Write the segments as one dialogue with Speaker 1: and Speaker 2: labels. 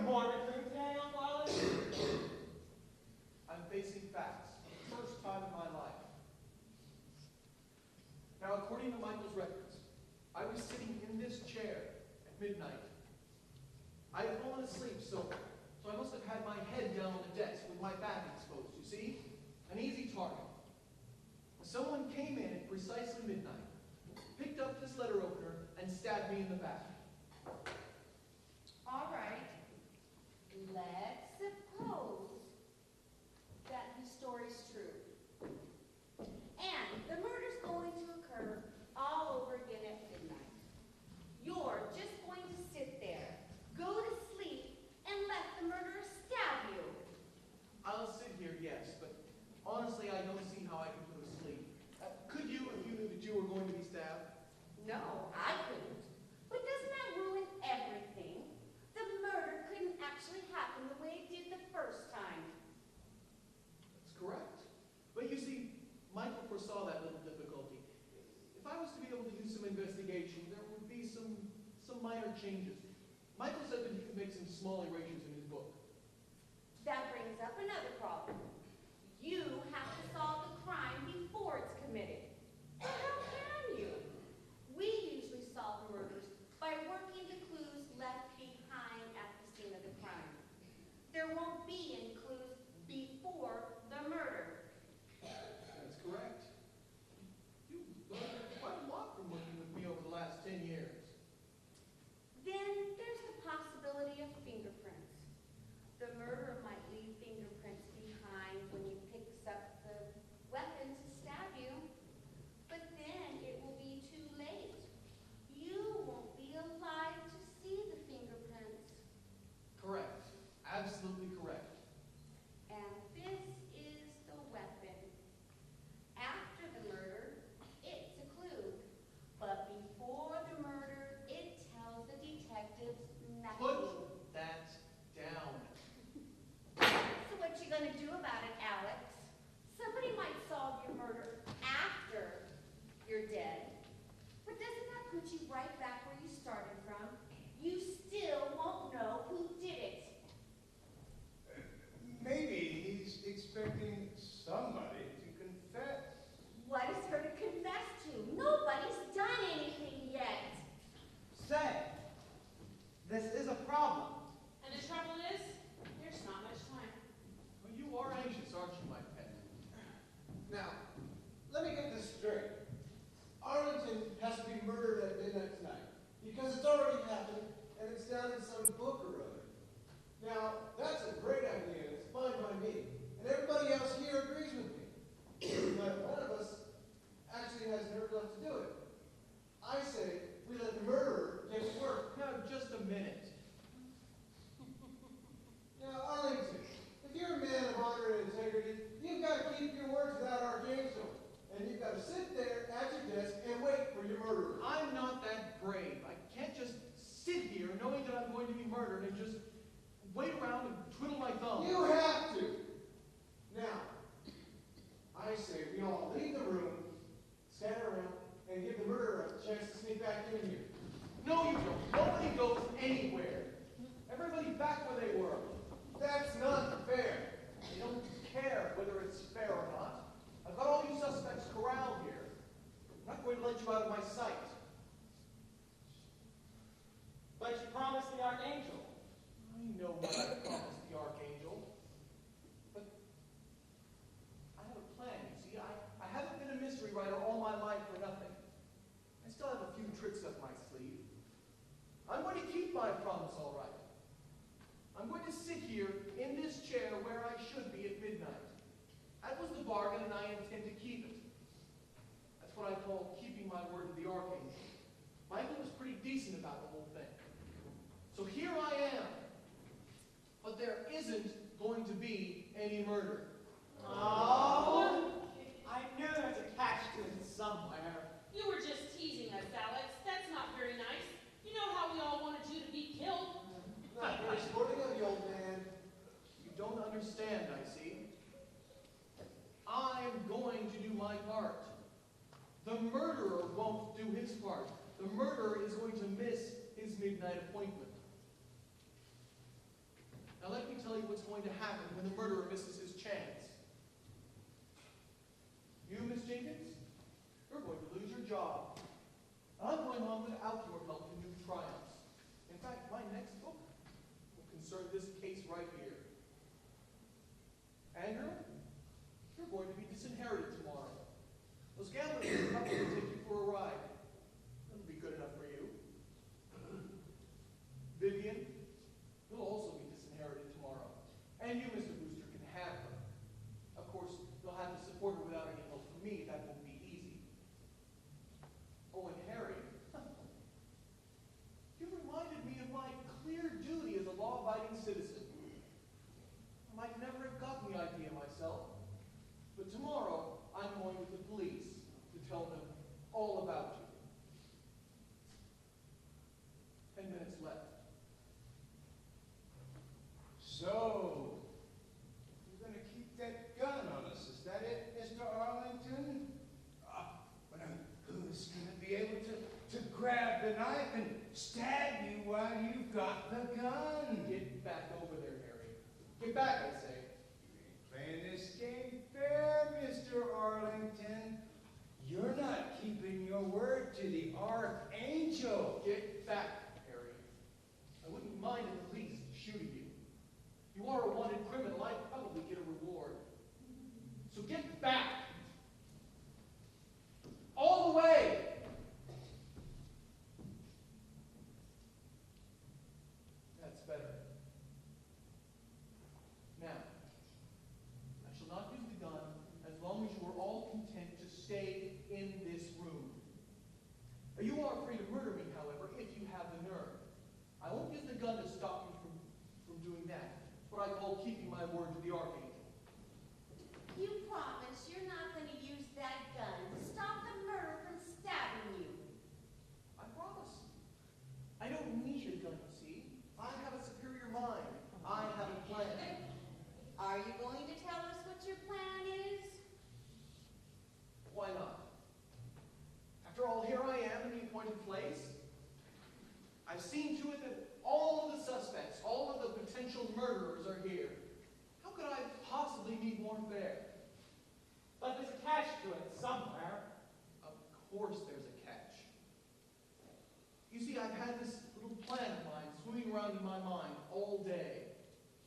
Speaker 1: more recruit today, Uncle Alyson?
Speaker 2: I'm facing facts for the first time in my life. Now, according to Michael's records, I was sitting in this chair at midnight. I had fallen asleep, so I must have had my head down on the desk with my back exposed, you see? An easy target. Someone came in at precisely midnight, picked up this letter opener, and stabbed me in the back.
Speaker 3: All right. Let's suppose that the story's true. And the murder's going to occur all over again at midnight. You're just going to sit there, go to sleep, and let the murderer stab you.
Speaker 2: I'll sit here, yes, but honestly, I don't see how I can go to sleep. Could you, if you knew that you were going to be stabbed?
Speaker 3: No, I couldn't. But doesn't that ruin everything? The murder couldn't actually happen the way it did the first time.
Speaker 2: That's correct. But you see, Michael foresaw that little difficulty. If I was to be able to do some investigation, there would be some minor changes. Michael said that he could make some small erasures in his book.
Speaker 3: That brings up another problem. You have to solve the crime before it's committed. But how can you? We usually solve murders by working the clues left behind at the scene of the crime. There won't be any clues before the murder.
Speaker 2: That's correct. You've learned quite a lot from working with me over the last 10 years.
Speaker 3: Then there's the possibility of fingerprints. The murderer might leave fingerprints behind when he picks up the weapon to stab you. But then it will be too late. You won't be alive to see the fingerprints.
Speaker 2: Correct. Absolutely correct.
Speaker 3: And this is the weapon. After the murder, it's a clue. But before the murder, it tells the detectives nothing.
Speaker 2: Put that down.
Speaker 3: So what you gonna do about it, Alex? Somebody might solve your murder after you're dead. But doesn't that put you right back where you started from? You still won't know who did it.
Speaker 4: Maybe he's expecting somebody to confess.
Speaker 3: What is there to confess to? Nobody's done anything yet.
Speaker 1: Say, this is a problem.
Speaker 5: And the trouble is, there's not much time.
Speaker 2: Well, you are anxious, aren't you, my pet?
Speaker 4: Now, let me get this straight. Arlington has to be murdered at midnight tonight because it's already happened and it's down in some book or other. Now, that's a great idea and it's fine by me. And everybody else here agrees with me. But one of us actually has nerve enough to do it. I say we let the murderer get to work.
Speaker 2: Now, just a minute.
Speaker 4: Now, Arlington, if you're a man of honor and integrity, you've got to keep your word to that archangel. And you've got to sit there at your desk and wait for your murderer.
Speaker 2: I'm not that brave. I can't just sit here knowing that I'm going to be murdered and just wait around and twiddle my thumbs.
Speaker 4: You have to. Now, I say we all leave the room, stand around, and give the murderer a chance to sneak back in here.
Speaker 2: No, you don't. Nobody goes anywhere. Everybody back where they were.
Speaker 4: That's not fair.
Speaker 2: I don't care whether it's fair or not. I've got all you suspects corralled here. I'm not going to let you out of my sight.
Speaker 1: But you promised the Archangel.
Speaker 2: I know what I promised the Archangel. But I have a plan, you see. I haven't been a mystery writer all my life for nothing. I still have a few tricks up my sleeve. I'm going to keep my promise, all right. I'm going to sit here in this chair where I should be at midnight. That was the bargain, and I intend to keep it. That's what I call keeping my word to the Archangel. Michael was pretty decent about the whole thing. So here I am. But there isn't going to be any murder.
Speaker 1: Oh, I knew there was a catch to it somewhere.
Speaker 5: You were just teasing us, Alex. That's not very nice. You know how we all wanted you to be killed.
Speaker 4: Not very sporting of you, old man.
Speaker 2: You don't understand, I see. I'm going to do my part. The murderer won't do his part. The murderer is going to miss his midnight appointment. going to happen when the murderer misses his chance. You, Miss Jenkins, you're going to lose your job. I'm going on without your help to new triumphs. In fact, my next book will concern this case right here. Andrew, you're going to be disinherited tomorrow. Those gamblers will come to take you for a ride. That'll be good enough for you. Vivian, you'll also be disinherited tomorrow. And you, Mr. Brewster, can have her. Of course, you'll have to support her without any help from me. That won't be easy. Oh, and Harry, you reminded me of my clear duty as a law-abiding citizen. I might never have gotten the idea myself, but tomorrow I'm going with the police to tell them all about you. 10 minutes left.
Speaker 6: So, you're going to keep that gun on us, is that it, Mr. Arlington? But who's going to be able to grab the knife and stab you while you've got the gun?
Speaker 2: Get back over there, Harry. Get back, I say.
Speaker 6: You ain't playing this game fair, Mr. Arlington. You're not keeping your word to the Archangel.
Speaker 2: Get back, Harry. I wouldn't mind the police shooting you. You are a wanted criminal. I'd probably get a reward. So get back. All the way. That's better. Now, I shall not use the gun as long as you are all content to stay in this room. You are free to murder me, however, if you have the nerve. I won't use the gun to stop you from doing that. It's what I call keeping my word to the Archangel.
Speaker 3: You promise you're not going to use that gun to stop the murderer from stabbing you?
Speaker 2: I promise. I don't need a gun, you see. I have a superior mind. I have a plan.
Speaker 3: Are you going to tell us what your plan is?
Speaker 2: Why not? After all, here I am in the appointed place. I've seen to it that all of the suspects, all of the potential murderers are here. How could I possibly need more fare?
Speaker 1: But there's a catch to it somewhere.
Speaker 2: Of course there's a catch. You see, I've had this little plan of mine swimming around in my mind all day.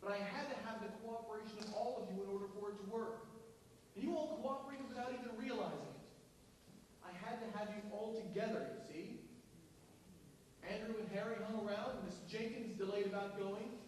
Speaker 2: But I had to have the cooperation of all of you in order for it to work. And you all cooperated without even realizing it. I had to have you all together, you see. Andrew and Harry hung around, and Miss Jenkins delayed about going.